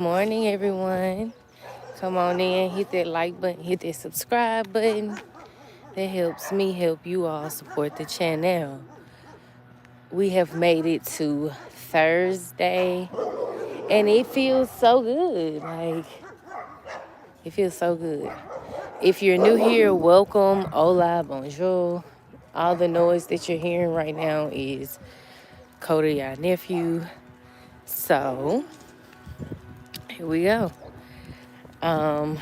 Morning, everyone. Come on in, hit that like button, hit that subscribe button. That helps me help you all support the channel. We have made it to Thursday, and it feels so good. It feels so good. If you're new here, welcome. Hola, bonjour. All the noise that you're hearing right now is Cody, our nephew. So, here we go. Um,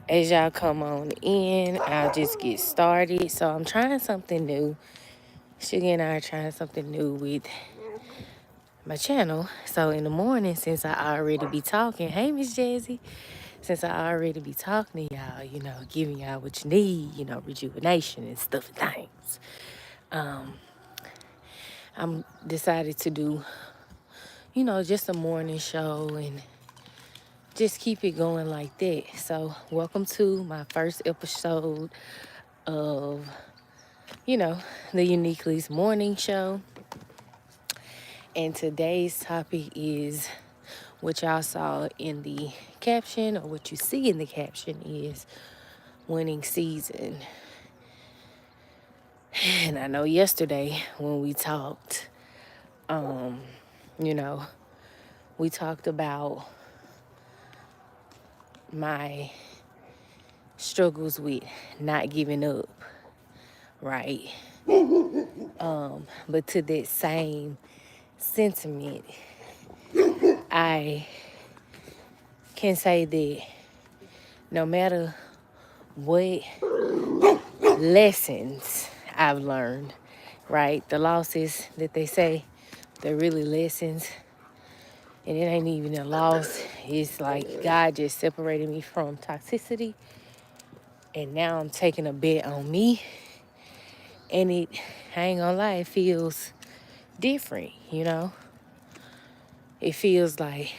As y'all come on in, I'll just get started. So I'm trying something new. Sugar and I are trying something new with my channel. So in the morning, since I already be talking, hey Miss Jazzy, since I already be talking to y'all, giving y'all what you need, rejuvenation and stuff and things. Um, I'm decided to do, just a morning show and just keep it going like that. So welcome to my first episode of the Uniquely's morning show. And today's topic is what y'all saw in the caption, or what you see in the caption is winning season. And I know yesterday when we talked, you know, we talked about my struggles with not giving up, right? But to that same sentiment, I can say that no matter what lessons I've learned, right? The losses that they say, they're really lessons. And it ain't even a loss. It's like God just separated me from toxicity. And now I'm taking a bet on me. And I ain't gonna lie, it feels different, It feels like,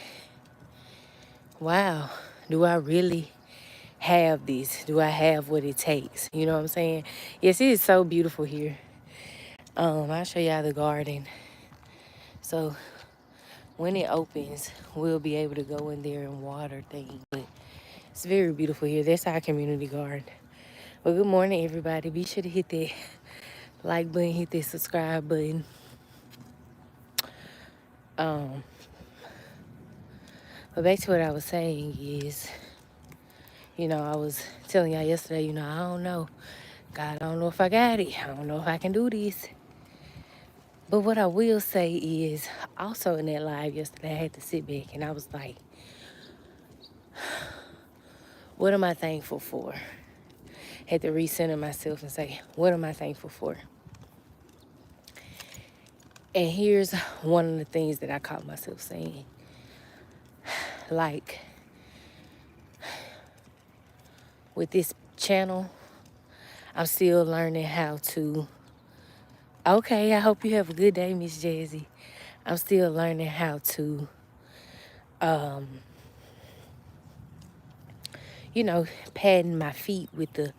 wow, do I really have this? Do I have what it takes? You know what I'm saying? Yes, it is so beautiful here. I'll show y'all the garden. So when it opens, we'll be able to go in there and water things. But it's very beautiful here. That's our community garden. Well, good morning, everybody. Be sure to hit that like button, hit that subscribe button. Um, but back to what I was saying is, I was telling y'all yesterday, I don't know. God, I don't know if I got it. I don't know if I can do this. But what I will say is, also in that live yesterday, I had to sit back and I was like, what am I thankful for? Had to recenter myself and say, what am I thankful for? And here's one of the things that I caught myself saying. Like, with this channel, I'm still learning how to, okay, I hope you have a good day, Miss Jazzy. I'm still learning how to, padding my feet with the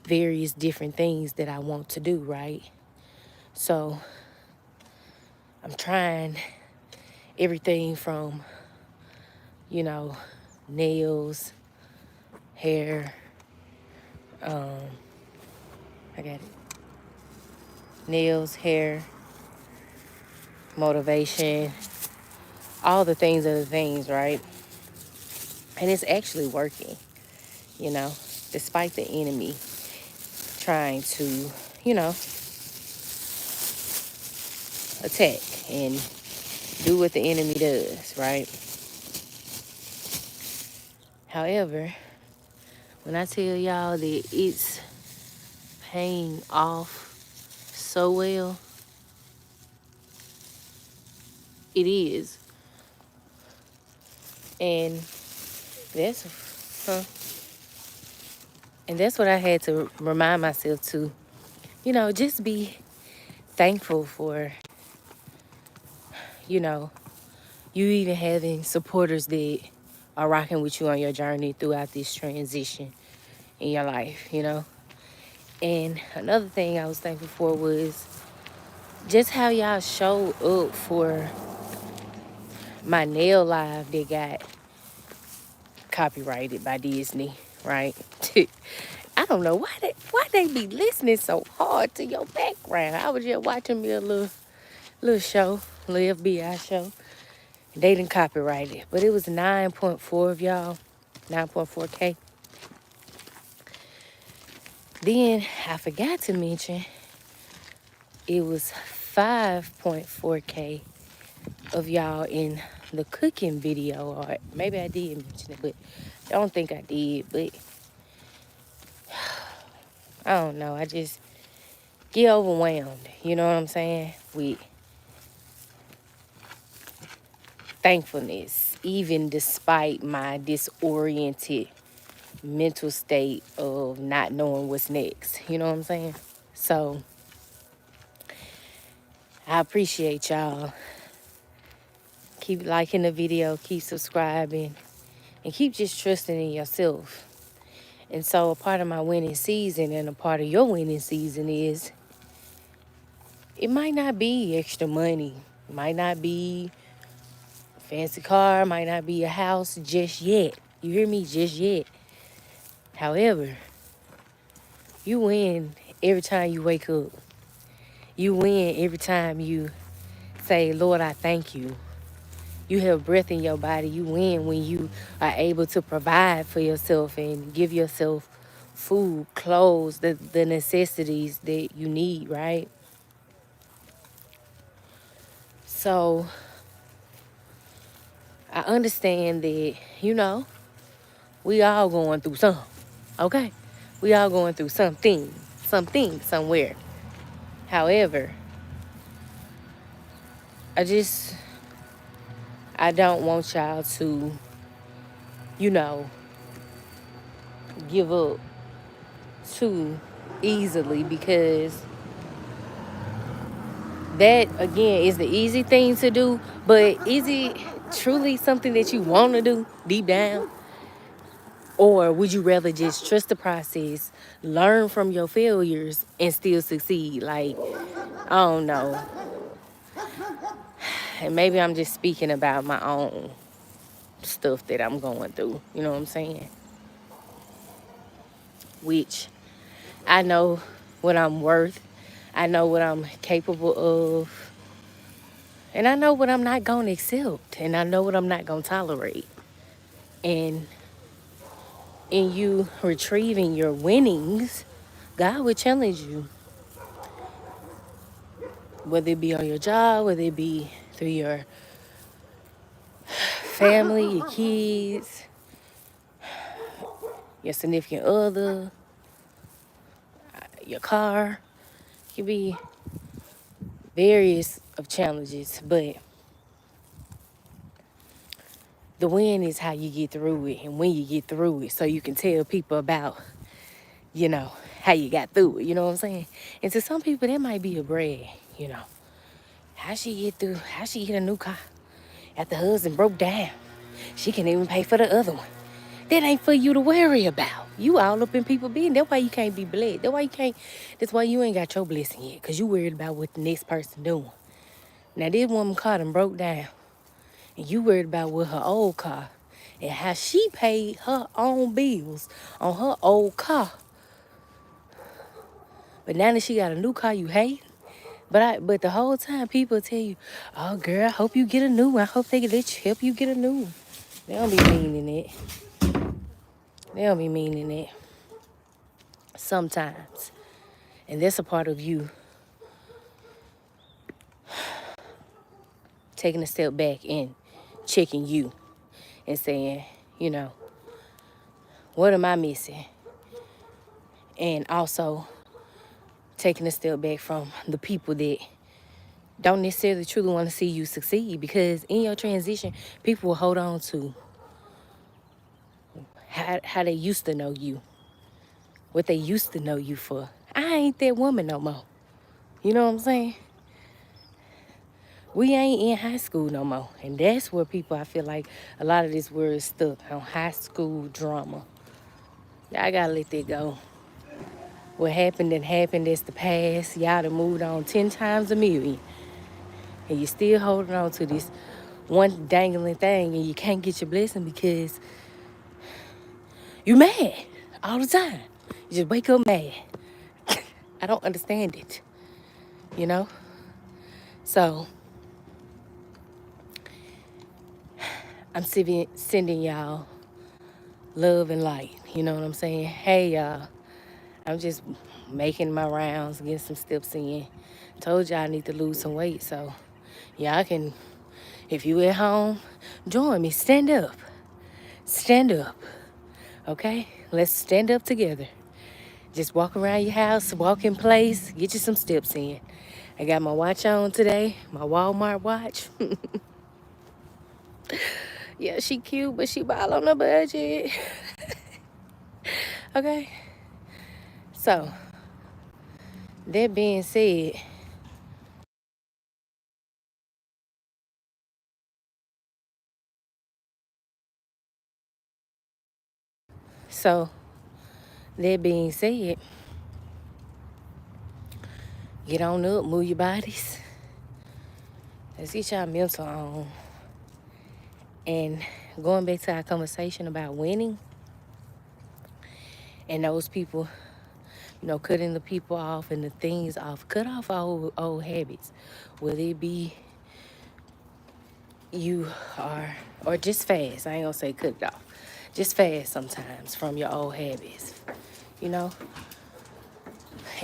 various different things that I want to do, right? So I'm trying everything from, nails, hair, I got it. Nails, hair, motivation, all the things are the things, right? And it's actually working, despite the enemy trying to, you know, attack and do what the enemy does, right? However, when I tell y'all that it's paying off so well, it is. And that's, huh? And that's what I had to remind myself to, just be thankful for, you know, you even having supporters that are rocking with you on your journey throughout this transition in your life. And another thing I was thankful for was just how y'all showed up for my nail live that got copyrighted by Disney, right? I don't know why they be listening so hard to your background. I was just watching me a little show, little FBI show. They didn't copyright it, but it was 9.4 of y'all, 9.4K. Then I forgot to mention it was 5.4K of y'all in the cooking video, or maybe I did mention it, but I don't think I did. But I don't know. I just get overwhelmed. You know what I'm saying? With thankfulness, even despite my disoriented mental state of not knowing what's next. You know what I'm saying? So I appreciate y'all. Keep liking the video, keep subscribing, and keep just trusting in yourself. And so a part of my winning season and a part of your winning season is it might not be extra money. It might not be a fancy car, might not be a house just yet. You hear me? Just yet. However, you win every time you wake up. You win every time you say, Lord, I thank you. You have breath in your body. You win when you are able to provide for yourself and give yourself food, clothes, the necessities that you need, right? So I understand that, we all going through something, okay? We all going through something, somewhere. However, I don't want y'all to, give up too easily, because that, again, is the easy thing to do. But is it truly something that you want to do deep down? Or would you rather just trust the process, learn from your failures, and still succeed? Like, I don't know. And maybe I'm just speaking about my own stuff that I'm going through. You know what I'm saying? Which I know what I'm worth. I know what I'm capable of. And I know what I'm not going to accept. And I know what I'm not going to tolerate. And in you retrieving your winnings, God will challenge you. Whether it be on your job, whether it be through your family, your kids, your significant other, your car. It could be various of challenges, but the win is how you get through it and when you get through it, so you can tell people about, how you got through it. You know what I'm saying? And to some people, that might be a brag, How she get a new car after her husband broke down? She can't even pay for the other one. That ain't for you to worry about. You all up in people's business. That's why you can't be blessed. That's why you ain't got your blessing yet. Because you worried about what the next person doing. Now, this woman car done broke down. And you worried about what her old car and how she paid her own bills on her old car. But now that she got a new car, you hate. But the whole time people tell you, oh girl, I hope you get a new one. I hope they can help you get a new one. They don't be meaning it. They don't be meaning it. Sometimes. And that's a part of you taking a step back and checking you and saying, what am I missing? And also taking a step back from the people that don't necessarily truly want to see you succeed, because in your transition, people will hold on to how they used to know you, what they used to know you for. I ain't that woman no more. You know what I'm saying? We ain't in high school no more. And that's where people, I feel like a lot of this word is stuck on high school drama. Y'all gotta let that go. What happened and happened is the past. Y'all done moved on 10 times a million. And you're still holding on to this one dangling thing and you can't get your blessing because you mad all the time. You just wake up mad. I don't understand it, you know? So I'm sending y'all love and light. You know what I'm saying? Hey, y'all. I'm just making my rounds, getting some steps in. Told y'all I need to lose some weight, so y'all can, if you at home, join me. Stand up. Stand up. Okay? Let's stand up together. Just walk around your house, walk in place, get you some steps in. I got my watch on today, my Walmart watch. Yeah, she cute, but she ball on the budget. Okay? So, that being said, so that being said, get on up, move your bodies. Let's get y'all mental on. And going back to our conversation about winning and those people, cutting the people off and the things off. Cut off old habits. Whether it be you are, or just fast. I ain't gonna say cut it off. Just fast sometimes from your old habits, you know?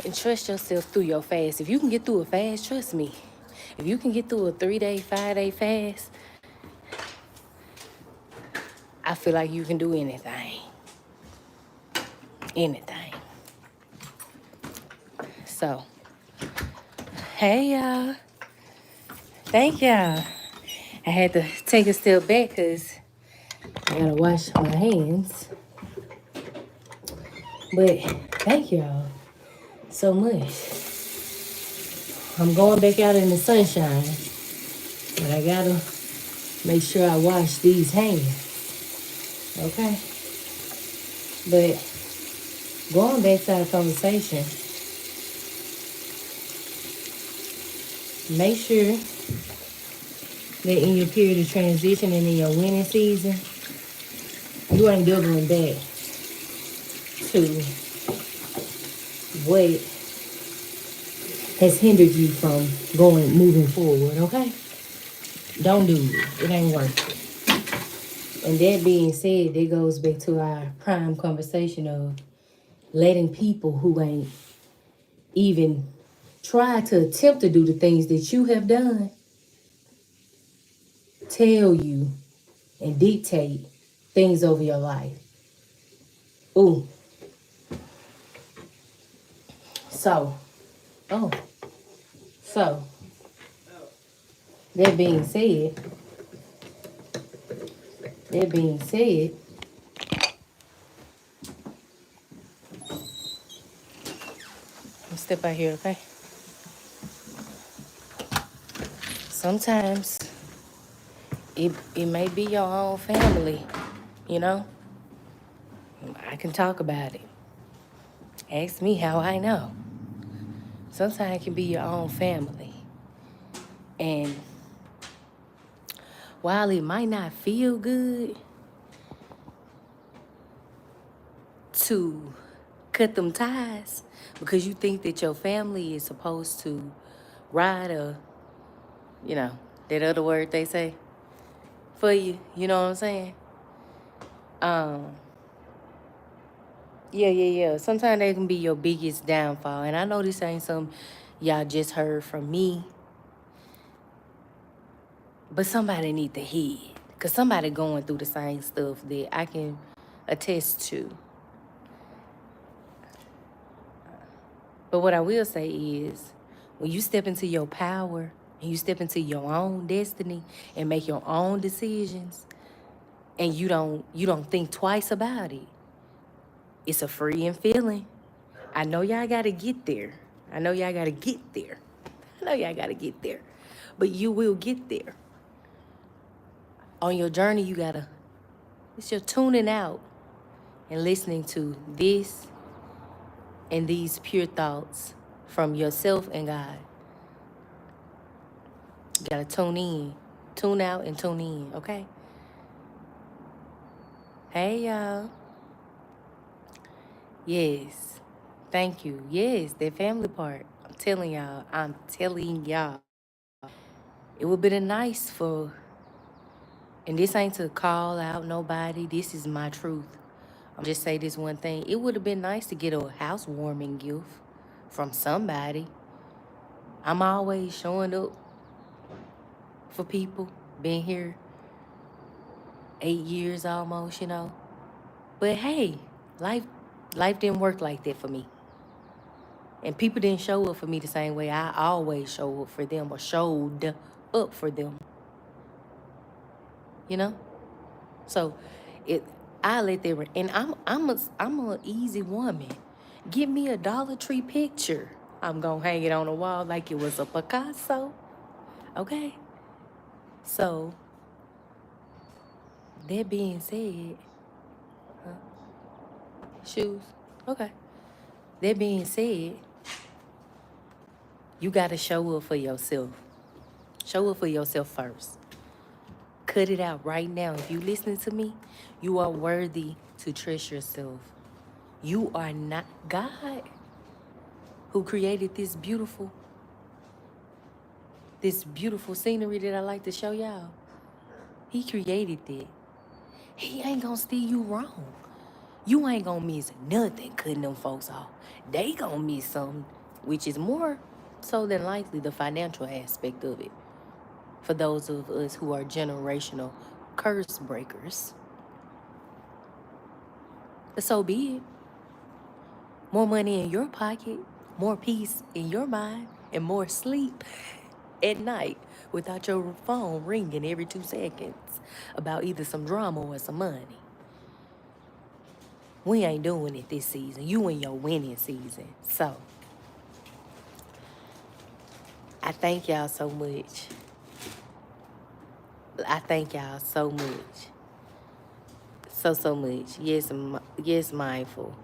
And trust yourself through your fast. If you can get through a fast, trust me. If you can get through a 3-day, 5-day fast, I feel like you can do anything. Anything. So, hey y'all. Thank y'all. I had to take a step back because I gotta wash my hands. But thank y'all so much. I'm going back out in the sunshine, but I gotta make sure I wash these hands. Okay? But going back to our conversation, make sure that in your period of transition and in your winning season, you ain't doubling back to what has hindered you from moving forward, okay? Don't do it. It ain't worth it. And that being said, that goes back to our prime conversation of letting people who ain't even try to attempt to do the things that you have done tell you and dictate things over your life. Ooh. So, oh, so, that being said, I'll step out here, okay? Sometimes it may be your own family, you know? I can talk about it. Ask me how I know. Sometimes it can be your own family. And while it might not feel good to cut them ties because you think that your family is supposed to ride you know, that other word they say for you, you know what I'm saying? Um, yeah. Sometimes they can be your biggest downfall. And I know this ain't something y'all just heard from me, but somebody need to hear it. Because somebody going through the same stuff that I can attest to. But what I will say is, when you step into your power and you step into your own destiny and make your own decisions, and you don't think twice about it, it's a freeing feeling. I know y'all gotta get there. I know y'all gotta get there. But you will get there. On your journey, it's your tuning out and listening to this and these pure thoughts from yourself and God. You gotta tune in. Tune out and tune in, okay? Hey, y'all. Yes. Thank you. Yes, that family part. I'm telling y'all. I'm telling y'all. It would be nice for, and this ain't to call out nobody. This is my truth. I'm just say this one thing. It would have been nice to get a housewarming gift from somebody. I'm always showing up for people. Been here 8 years almost, you know. But hey, life life didn't work like that for me. And people didn't show up for me the same way I always show up for them or showed up for them, you know? So it I let them and I'm a easy woman. Give me a Dollar Tree picture. I'm gonna hang it on the wall like it was a Picasso. Okay? So that being said, shoes. Okay. That being said, you gotta show up for yourself. Show up for yourself first. Cut it out right now. If you listening to me, you are worthy to trust yourself. You are not God who created this beautiful scenery that I like to show y'all. He created it. He ain't gonna steer you wrong. You ain't gonna miss nothing cutting them folks off. They gonna miss something, which is more so than likely the financial aspect of it. For those of us who are generational curse breakers. But so be it. More money in your pocket, more peace in your mind, and more sleep at night without your phone ringing every 2 seconds about either some drama or some money. We ain't doing it this season. You in your winning season. So, I thank y'all so much. I thank y'all so much. So much. Yes, mindful.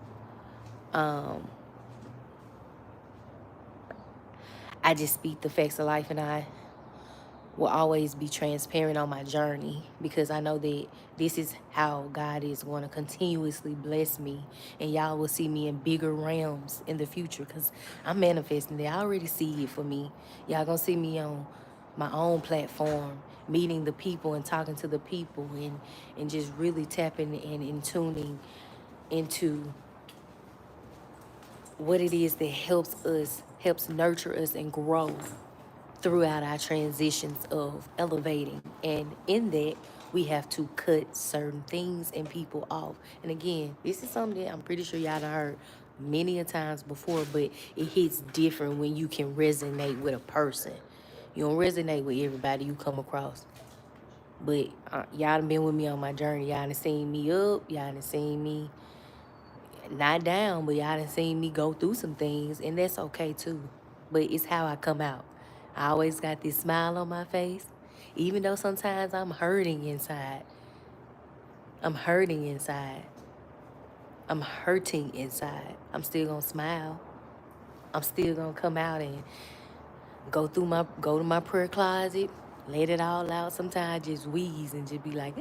I just speak the facts of life, and I will always be transparent on my journey because I know that this is how God is going to continuously bless me, and y'all will see me in bigger realms in the future because I'm manifesting it. I already see it for me. Y'all gonna see me on my own platform, meeting the people and talking to the people and just really tapping and tuning into what it is that helps nurture us and grow throughout our transitions of elevating. And in that, we have to cut certain things and people off. And again, this is something that I'm pretty sure y'all done heard many a times before, but it hits different when you can resonate with a person. You don't resonate with everybody you come across. But y'all done been with me on my journey. Y'all done seen me up. Y'all done seen me not down, but y'all done seen me go through some things, and that's okay too. But it's how I come out. I always got this smile on my face, even though sometimes I'm hurting inside. I'm hurting inside. I'm hurting inside. I'm still gonna smile. I'm still gonna come out and go to my prayer closet, let it all out. Sometimes I just wheeze and just be like,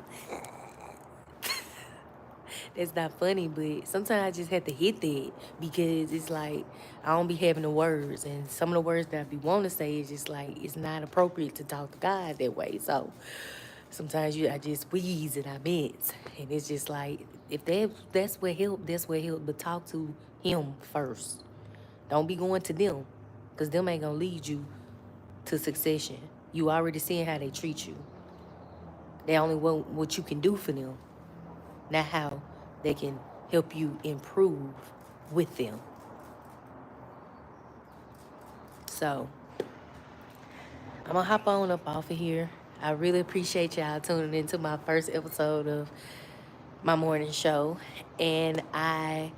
that's not funny, but sometimes I just have to hit that because it's like I don't be having the words, and some of the words that I be wanting to say is just like it's not appropriate to talk to God that way. So sometimes I just wheeze and I mince, and it's just like if that's what help, that's what help. But talk to Him first. Don't be going to them, cause them ain't gonna lead you to succession. You already seeing how they treat you. They only want what you can do for them, not how they can help you improve with them. So I'm gonna hop on up off of here. I really appreciate y'all tuning into my first episode of my morning show, and I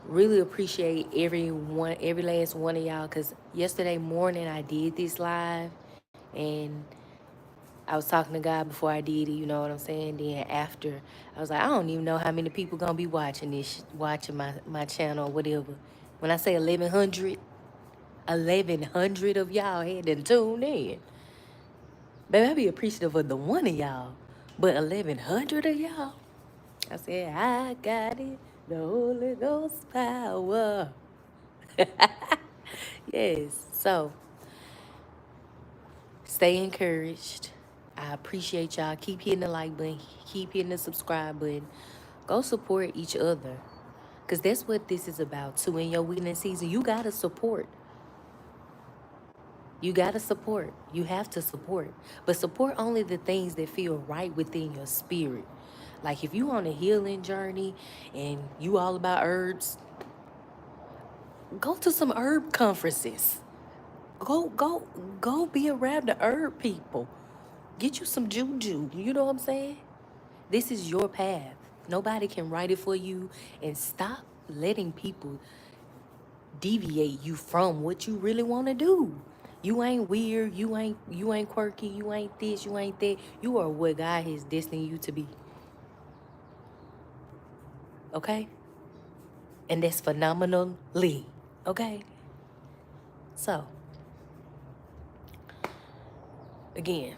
really appreciate every last one of y'all, because yesterday morning I did this live, and I was talking to God before I did it, you know what I'm saying? Then after, I was like, I don't even know how many people gonna be watching watching my channel or whatever. When I say 1,100 of y'all had to tune in. Baby, I be appreciative of the one of y'all. But 1,100 of y'all? I said, I got it. The Holy Ghost power. Yes. So stay encouraged. I appreciate y'all. Keep hitting the like button. Keep hitting the subscribe button. Go support each other. Because that's what this is about, too. In your weekend season, you got to support. You got to support. You have to support. But support only the things that feel right within your spirit. Like if you on a healing journey and you all about herbs, go to some herb conferences. Go be around the herb people. Get you some juju. You know what I'm saying? This is your path. Nobody can write it for you. And stop letting people deviate you from what you really want to do. You ain't weird, you ain't quirky, you ain't this, you ain't that. You are what God has destined you to be. Okay? And that's phenomenally. Okay? So, again,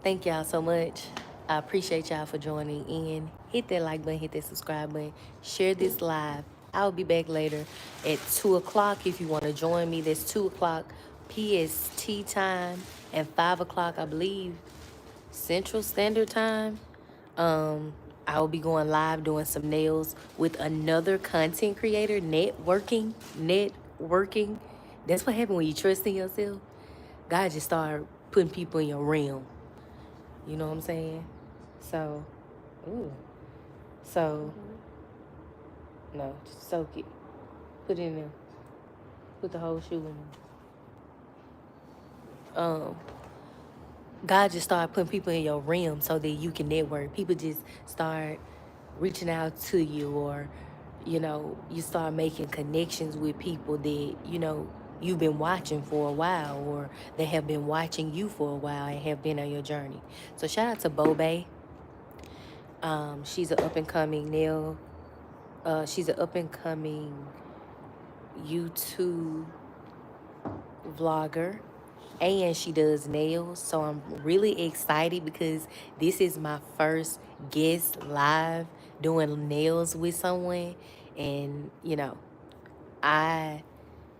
thank y'all so much. I appreciate y'all for joining in. Hit that like button, hit that subscribe button, share this live. I'll be back later at 2 o'clock if you want to join me. That's 2 o'clock PST time and 5 o'clock, I believe, Central Standard Time. I will be going live doing some nails with another content creator. Networking. That's what happens when you trust in yourself. God just started putting people in your realm. You know what I'm saying? So, ooh. So, no, just soak it. Put it in there. Put the whole shoe in there. God just started putting people in your realm so that you can network. People just start reaching out to you, or, you start making connections with people that, you've been watching for a while, or they have been watching you for a while and have been on your journey. So shout out to Bobe. She's an up-and-coming she's an up-and-coming YouTube vlogger, and she does nails. So I'm really excited because this is my first guest live doing nails with someone. And, I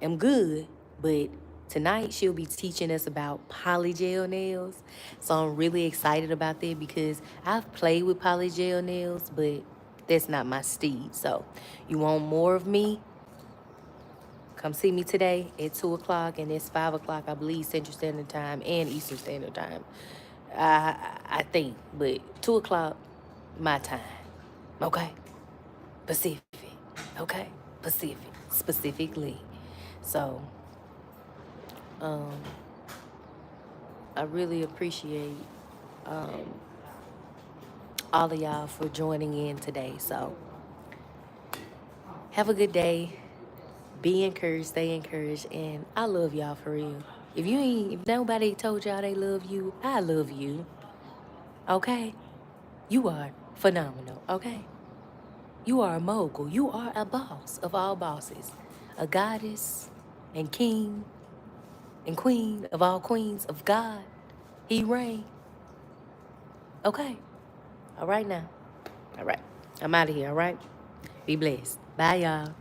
am good, but tonight she'll be teaching us about polygel nails. So I'm really excited about that because I've played with polygel nails, but that's not my steed. So you want more of me? Come see me today at 2 o'clock, and it's 5 o'clock, I believe, Central Standard Time and Eastern Standard Time. I think, but 2 o'clock, my time. Okay? Pacific. Okay? Pacific. Specifically. So, I really appreciate all of y'all for joining in today. So, have a good day. Be encouraged, stay encouraged, and I love y'all for real. If nobody told y'all they love you, I love you. Okay? You are phenomenal, okay? You are a mogul. You are a boss of all bosses. A goddess and king and queen of all queens of God. He reign. Okay? All right now. All right. I'm out of here, all right? Be blessed. Bye, y'all.